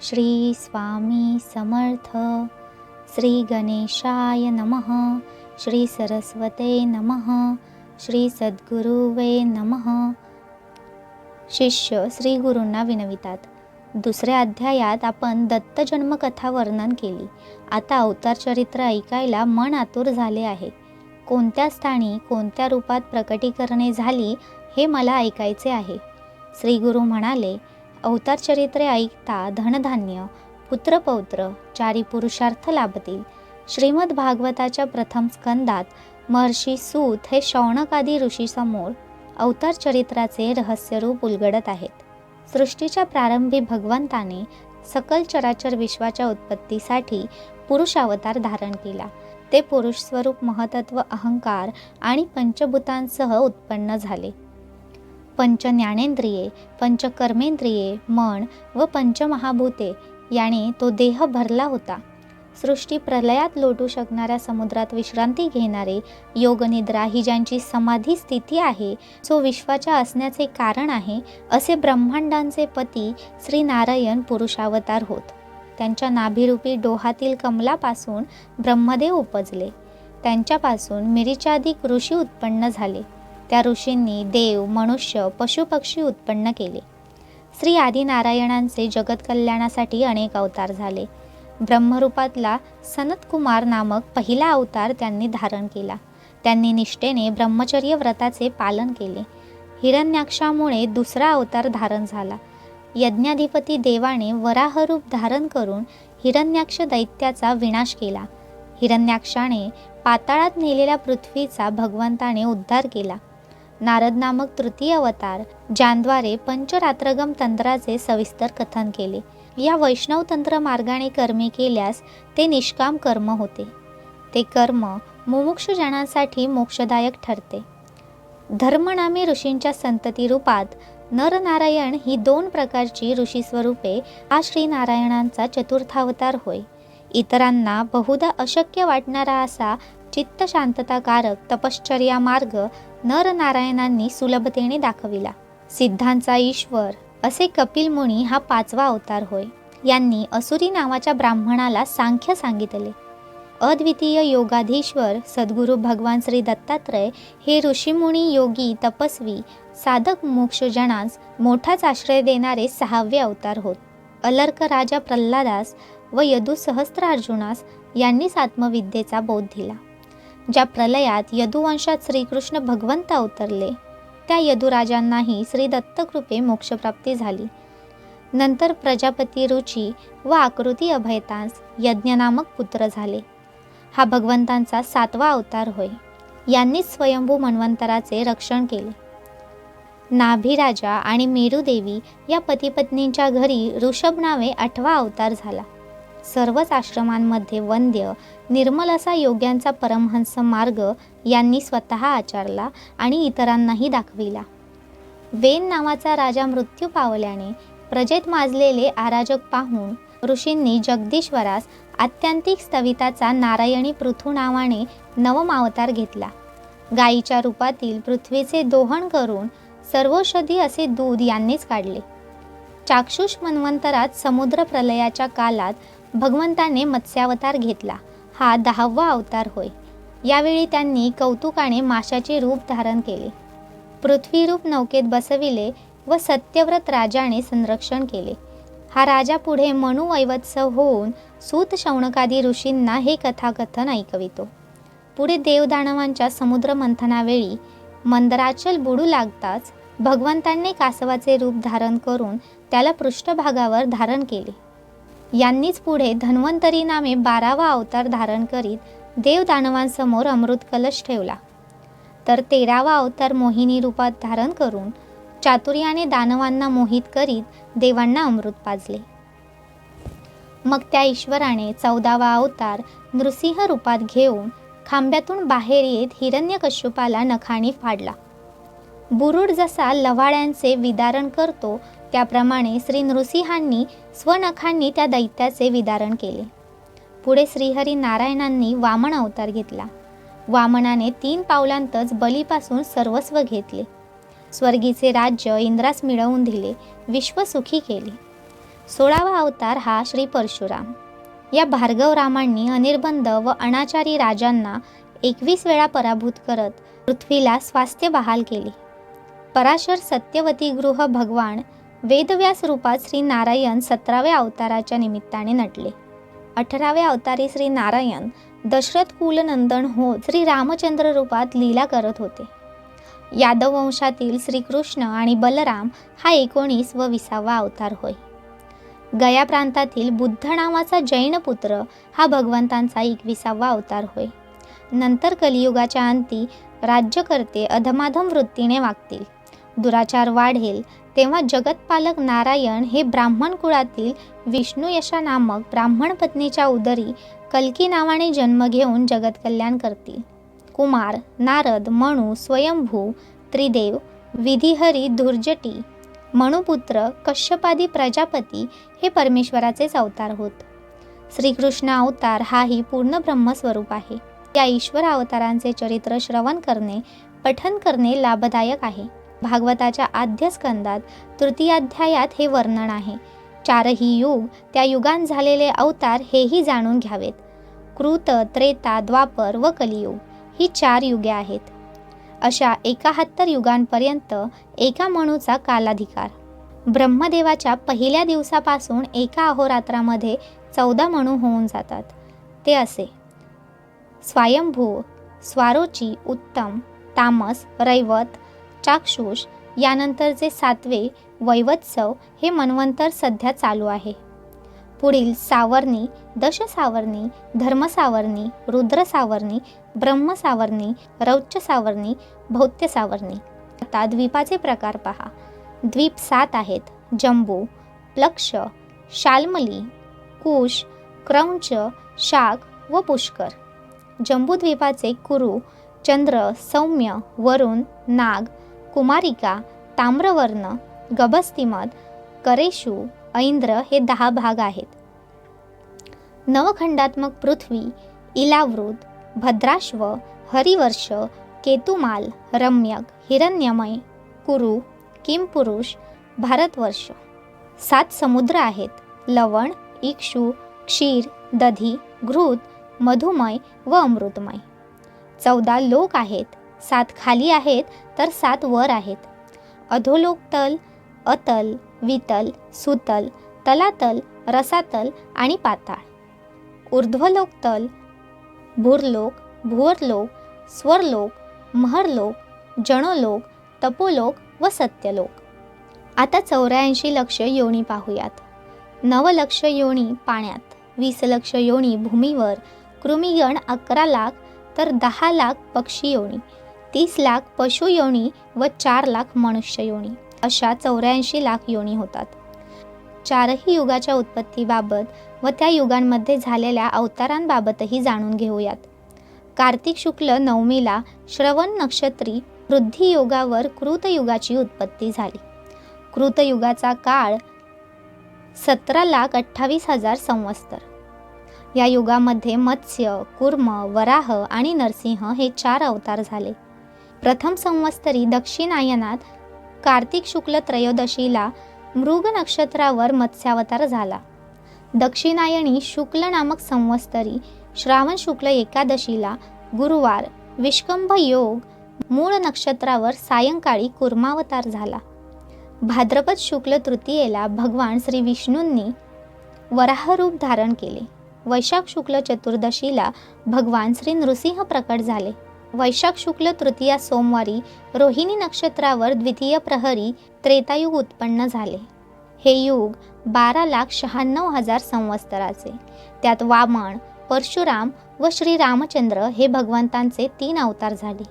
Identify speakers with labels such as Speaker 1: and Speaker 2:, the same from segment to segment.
Speaker 1: श्री स्वामी समर्थ. श्री गणेशाय नमः. श्री सरस्वते नमः. श्री सद्गुरुवे नमः. शिष्य श्री गुरूंना विनवितात. दुसऱ्या अध्यायात आपण दत्त जन्मकथा वर्णन केली. आता अवतार चरित्र ऐकायला मन आतुर झाले आहे. कोणत्या स्थानी कोणत्या रूपात प्रकटीकरणे झाली हे मला ऐकायचे आहे. श्री गुरु म्हणाले, अवतार चरित्रे ऐकता धनधान्य पुत्रपौत्र चारी पुरुषार्थ लाभतील. श्रीमद भागवताच्या प्रथम स्कंदात महर्षी सूत हे शौनकादी ऋषीसमोर अवतार चरित्राचे रहस्यरूप उलगडत आहेत. सृष्टीच्या प्रारंभी भगवंताने सकल चराचर विश्वाच्या उत्पत्तीसाठी पुरुष अवतार धारण केला. ते पुरुष स्वरूप महतत्व अहंकार आणि पंचभूतांसह उत्पन्न झाले. पंच ज्ञानेंद्रिये, पंच कर्मेंद्रिये, मन व पंचमहाभूते याने तो देह भरला होता. सृष्टी प्रलयात लोटू शकणाऱ्या समुद्रात विश्रांती घेणारे योगनिद्रा ही ज्यांची समाधी स्थिती आहे, जो विश्वाच्या असण्याचे कारण आहे, असे ब्रह्मांडांचे पती श्री नारायण पुरुषावतार होत. त्यांच्या नाभिरूपी डोहातील कमलापासून ब्रह्मदेव उपजले. त्यांच्यापासून मिरिचादिक ऋषी उत्पन्न झाले. त्या ऋषींनी देव, मनुष्य, पशुपक्षी उत्पन्न केले. श्री आदिनारायणांचे जगत कल्याणासाठी अनेक अवतार झाले. ब्रह्मरूपातला सनतकुमार नामक पहिला अवतार त्यांनी धारण केला. त्यांनी निष्ठेने ब्रह्मचर्य व्रताचे पालन केले. हिरण्याक्षामुळे दुसरा अवतार धारण झाला. यज्ञाधिपती देवाने वराहरूप धारण करून हिरण्याक्ष दैत्याचा विनाश केला. हिरण्याक्षाने पाताळात नेलेल्या पृथ्वीचा भगवंताने उद्धार केला. नारद नामक तृतीय अवतार, ज्यांद्वारे पंचरात्रगम तंत्राचे सविस्तर कथन केले. या वैष्णव तंत्र मार्गाने कर्मे केल्यास ते निष्काम कर्म होते. ते कर्म मुमुक्षु जनांसाठी मोक्षदायक ठरते. धर्मनामी ऋषींच्या संतती रूपात नरनारायण ही दोन प्रकारची ऋषी स्वरूपे हा श्रीनारायणांचा चतुर्थावतार होय. इतरांना बहुधा अशक्य वाटणारा असा चित्त शांतताकारक तपश्चर्या मार्ग नरनारायणांनी सुलभतेने दाखविला. सिद्धांचा ईश्वर असे कपिल मुनी हा पाचवा अवतार होय. यांनी असुरी नावाच्या ब्राह्मणाला सांख्य सांगितले. अद्वितीय योगाधीश्वर सद्गुरू भगवान श्री दत्तात्रय हे ऋषीमुनी, योगी, तपस्वी, साधक मोक्षजनांस मोठाच आश्रय देणारे सहावे अवतार होत. अलर्क राजा प्रल्हादास व यदू सहस्त्रार्जुनास यांनीच आत्मविद्येचा बोध दिला. ज्या प्रलयात यदुवंशात श्रीकृष्ण भगवंत अवतरले, त्या यदुराजांनाही श्री दत्तकृपे मोक्षप्राप्ती झाली. नंतर प्रजापती रुची व आकृती अभयतांस यज्ञ नामक पुत्र झाले. हा भगवंतांचा सातवा अवतार होय. यांनीच स्वयंभू मन्वंतराचे रक्षण केले. नाभिराजा आणि मेरुदेवी या पतिपत्नींच्या घरी ऋषभ नावे आठवा अवतार झाला. सर्वच आश्रमांमध्ये वंद्य निर्मल असा योग्यांचा परमहंस मार्ग यांनी स्वतः आचरला आणि इतरांनाही दाखविला. वेन नावाचा राजा मृत्यू पावल्याने प्रजेत माजलेले अराजक पाहून ऋषींनी जगदीश्वरास आत्यंतिक स्तविताचा नारायणी पृथू नावाने नवम अवतार घेतला. गायीच्या रूपातील पृथ्वीचे दोहन करून सर्वौषधी असे दूध यांनीच काढले. चाक्षुष मन्वंतरात समुद्र प्रलयाच्या कालात भगवंताने मत्स्यावतार घेतला. हा 10वा अवतार होय. यावेळी त्यांनी कौतुकाने माशाचे रूप धारण केले. पृथ्वीरूप नौकेत बसविले व सत्यव्रत राजाने संरक्षण केले. हा राजा पुढे मनुवैवत्सव होऊन सूत शौनकादी ऋषींना हे कथाकथन ऐकवितो. पुढे देवदानवांच्या समुद्र मंथनावेळी मंदराचल बुडू लागताच भगवंतांनी कासवाचे रूप धारण करून त्याला पृष्ठभागावर धारण केले. यांनीच पुढे धन्वंतरी नामे 12वा अवतार धारण करीत देवदानवांसमोर अमृत कलश ठेवला. तर 13वा अवतार मोहिनी रूपात धारण करून चातुर्याने दानवांना मोहित करीत देवांना अमृत पाजले. मग त्या ईश्वराने 14वा अवतार नृसिंह रूपात घेऊन खांब्यातून बाहेर येत हिरण्यकश्यपाला नखाने फाडला. बुरुड जसा लव्हाळ्यांचे विदारण करतो त्याप्रमाणे श्री नृसिंहांनी स्वनखांनी त्या दैत्याचे विदारण केले. पुढे श्रीहरी नारायणांनी वामन अवतार घेतला. वामनाने 3 पावलांतच बलीपासून सर्वस्व घेतले. स्वर्गीचे राज्य इंद्रास मिळवून दिले. विश्व सुखी केले. 16वा अवतार हा श्री परशुराम. या भार्गव रामांनी अनिर्बंध व अनाचारी राजांना 21 वेळा पराभूत करत पृथ्वीला स्वास्थ्य बहाल केली. पराशर सत्यवती गृह भगवान वेदव्यास रूपात श्री नारायण 17व्या अवताराच्या निमित्ताने नटले. 18व्या अवतारी श्री नारायण दशरथ कुलनंदन होत श्री रामचंद्र रूपात लीला करत होते. यादव वंशातील श्रीकृष्ण आणि बलराम हा 19 व 20वा अवतार होय. गया प्रांतातील बुद्ध नावाचा जैन पुत्र हा भगवंतांचा 21वा अवतार होय. नंतर कलियुगाच्या अंती राज्यकर्ते अधमाधम वृत्तीने वागतील, दुराचार वाढेल, तेव्हा जगतपालक नारायण हे ब्राह्मण कुळातील विष्णुयशा नामक ब्राह्मण पत्नीच्या उदरी कल्की नावाने जन्म घेऊन जगत कल्याण करतील. कुमार, नारद, मनु, स्वयंभू, त्रिदेव, विधिहरी, दुर्जटी, मनुपुत्र, कश्यपादी प्रजापती हे परमेश्वराचेच अवतार होत. श्रीकृष्ण अवतार हाही पूर्ण ब्रह्मस्वरूप आहे. या ईश्वर अवतारांचे चरित्र श्रवण करणे, पठन करणे लाभदायक आहे. भागवताच्या आद्य स्कंदात तृतीयाध्यायात हे वर्णन आहे. 4ही युग, त्या युगांत झालेले अवतार हेही जाणून घ्यावेत. कृत, त्रेता, द्वापर व कलियुग ही 4 युगे आहेत. अशा 71 युगांपर्यंत एका मनुचा कालाधिकार. ब्रह्मदेवाच्या पहिल्या दिवसापासून एका अहोरात्रामध्ये 14 मनु होऊन जातात. ते असे: स्वयंभू, स्वारोची, उत्तम, तामस, रैवत, चाक्षुष. यानंतरचे 7वे वैवत्सव हे मन्वंतर सध्या चालू आहे. पुढील सावर्णी, दशसावर्णी, धर्मसावर्णी, रुद्रसावर्णी, ब्रह्मसावर्णी, रौच्य भौत्यसावर्णी. आता द्वीपाचे प्रकार पहा. द्वीप 7 आहेत: जंबू, प्लक्ष, शाल्मली, कुश, क्रौंच, शाक व पुष्कर. जंबूद्वीपाचे कुरु, चंद्र, सौम्य, वरुण, नाग, कुमारिका, ताम्रवर्ण, गभस्तिमत, करेशू, ऐंद्र हे 10 भाग आहेत. नवखंडात्मक पृथ्वी, इलावृत, भद्राश्व, हरिवर्ष, केतुमाल, रम्यक, हिरण्यमय, कुरु, किमपुरुष, भारतवर्ष. 7 समुद्र आहेत: लवण, इक्षु, क्षीर, दधी, घृत, मधुमय व अमृतमय. 14 लोक आहेत: 7 खाली आहेत तर 7 वर आहेत. अधोलोक तल, अतल, वितल, सुतल, तलातल, रसातल आणि पाताळ. ऊर्ध्वलोक तल, भूर्लोक, भुवरलोक, स्वरलोक, महरलोक, जनोलोक, तपोलोक व सत्यलोक. आता 84 लक्ष योनी पाहूयात. 9 लक्ष योनी पाण्यात, 20 लक्ष योनी भूमीवर, कृमिगण 11 लाख तर 10 लाख पक्षी योनी, 30 लाख पशु योनी व 4 लाख मनुष्य योनी. अशा 84 लाख योनी होतात. 4ही युगाच्या उत्पत्तीबाबत व त्या युगांमध्ये झालेल्या अवतारांबाबतही जाणून घेऊयात. कार्तिक शुक्ल नवमीला श्रवण नक्षत्री वृद्धी योगावर कृतयुगाची उत्पत्ती झाली. कृतयुगाचा काळ 17,28,000 संवत्सर. या युगामध्ये मत्स्य, कुर्म, वराह आणि नरसिंह हे 4 अवतार झाले. प्रथम संवत्सरी दक्षिणायनात कार्तिक शुक्ल त्रयोदशीला मृग नक्षत्रावर मत्स्यावतार झाला. दक्षिणायनी शुक्ल नामक संवत्सरी श्रावण शुक्ल एकादशीला गुरुवार विष्कंभ योग मूळ नक्षत्रावर सायंकाळी कुर्मावतार झाला. भाद्रपद शुक्ल तृतीयेला भगवान श्री विष्णूंनी वराह रूप धारण केले. वैशाख शुक्ल चतुर्दशीला भगवान श्री नृसिंह प्रकट झाले. वैशाख शुक्ल तृतीया सोमवारी रोहिणी नक्षत्रावर द्वितीय प्रहरी त्रेतायुग उत्पन्न झाले. हे युग 12,96,000 संवत्सराचे. त्यात वामन, परशुराम व श्री रामचंद्र हे भगवंतांचे 3 अवतार झाले.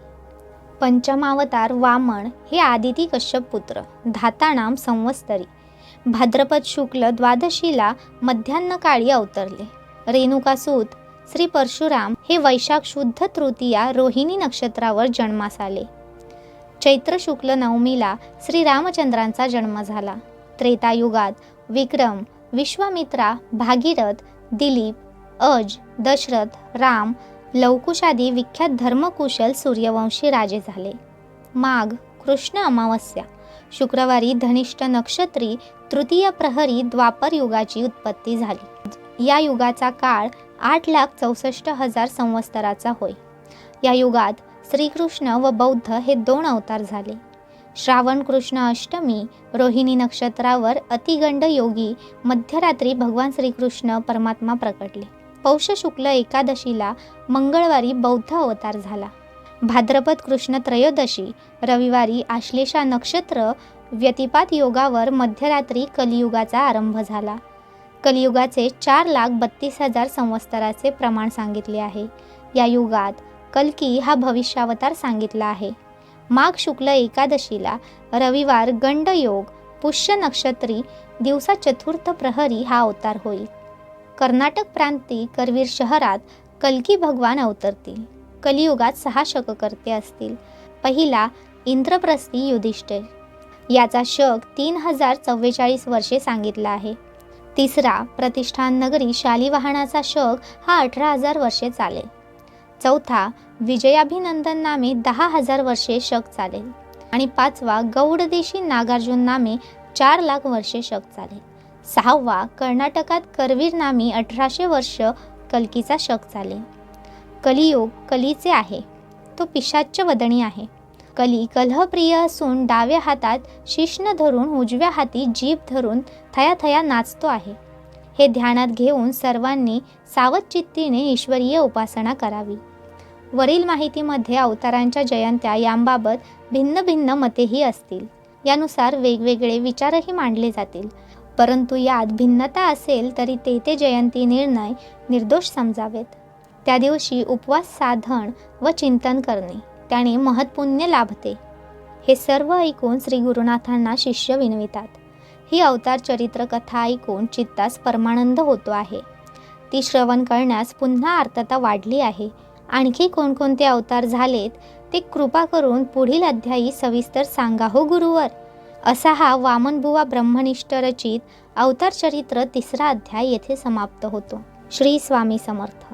Speaker 1: पंचमावतार वामन हे आदिती कश्यप पुत्र, धातानाम संवत्सरी भाद्रपद शुक्ल द्वादशीला मध्यान्हकाळी अवतरले. रेणुकासूत श्री परशुराम हे वैशाख शुद्ध तृतीया रोहिणी नक्षत्रावर जन्मास आले. चैत्र शुक्ल नवमीला श्री रामचंद्रांचा जन्म झाला. त्रेतायुगात विक्रम, विश्वामित्रा, भागीरथ, दिलीप, अज, दशरथ, राम, लवकुशादी विख्यात धर्मकुशल सूर्यवंशी राजे झाले. माघ कृष्ण अमावस्या शुक्रवारी धनिष्ठ नक्षत्री तृतीय प्रहरी द्वापर युगाची उत्पत्ती झाली. या युगाचा काळ 8,64,000 संवत्सराचा होय. या युगात श्रीकृष्ण व बौद्ध हे 2 अवतार झाले. श्रावण कृष्ण अष्टमी रोहिणी नक्षत्रावर अतिगंड योगी मध्यरात्री भगवान श्रीकृष्ण परमात्मा प्रकटले. पौष शुक्ल एकादशीला मंगळवारी बौद्ध अवतार झाला. भाद्रपद कृष्ण त्रयोदशी रविवारी आश्लेषा नक्षत्र व्यतिपात योगावर मध्यरात्री कलियुगाचा आरंभ झाला. कलियुगाचे 4,32,000 संवत्सराचे प्रमाण सांगितले आहे. या युगात कल्की हा भविष्यावतार सांगितला आहे. माघ शुक्ल एकादशीला रविवार गंड योग पुष्य नक्षत्री दिवसा चतुर्थ प्रहरी हा अवतार होईल. कर्नाटक प्रांती करवीर शहरात कल्की भगवान अवतरतील. कलियुगात 6 शककर्ते असतील. पहिला इंद्रप्रस्थी युधिष्ठिर, याचा शक 3044 वर्षे सांगितला आहे. तिसरा प्रतिष्ठान नगरी शालिवाहनाचा शक हा 18,000 वर्षे चालेल. चौथा विजयाभिनंदन नामे 10,000 वर्षे शक चालेल. आणि पाचवा गौडदेशी नागार्जुन नामे 4,00,000 वर्षे शक चालेल. सहावा कर्नाटकात करवीर नामी 1800 वर्ष कल्कीचा शक चालेल. कलियुग कलीचे आहे, तो पिशाच्य वदनी आहे. कली कलहप्रिय असून डाव्या हातात शिश्न धरून उजव्या हाती जीभ धरून थया नाचतो आहे. हे ध्यानात घेऊन सर्वांनी सावधचित्तीने ईश्वरीय उपासना करावी. वरील माहितीमध्ये अवतारांच्या जयंत्या यांबाबत भिन्न भिन्न मतेही असतील. यानुसार वेगवेगळे विचारही मांडले जातील. परंतु यात भिन्नता असेल तरी ते जयंती निर्णय निर्दोष समजावेत. त्या दिवशी उपवास साधन व चिंतन करणे, त्याने महत्पुण्य लाभते. हे सर्व ऐकून श्री गुरुनाथांना शिष्य विनवितात. ही अवतार चरित्र कथा ऐकून चित्तास परमानंद होतो आहे. ती श्रवण करण्यास पुन्हा आर्तता वाढली आहे. आणखी कोणकोणते अवतार झालेत ते कृपा करून पुढील अध्यायी सविस्तर सांगा हो गुरुवर. असा हा वामनबुवा ब्रह्मनिष्ठ रचित अवतार चरित्र 3रा अध्याय येथे समाप्त होतो. श्री स्वामी समर्थ.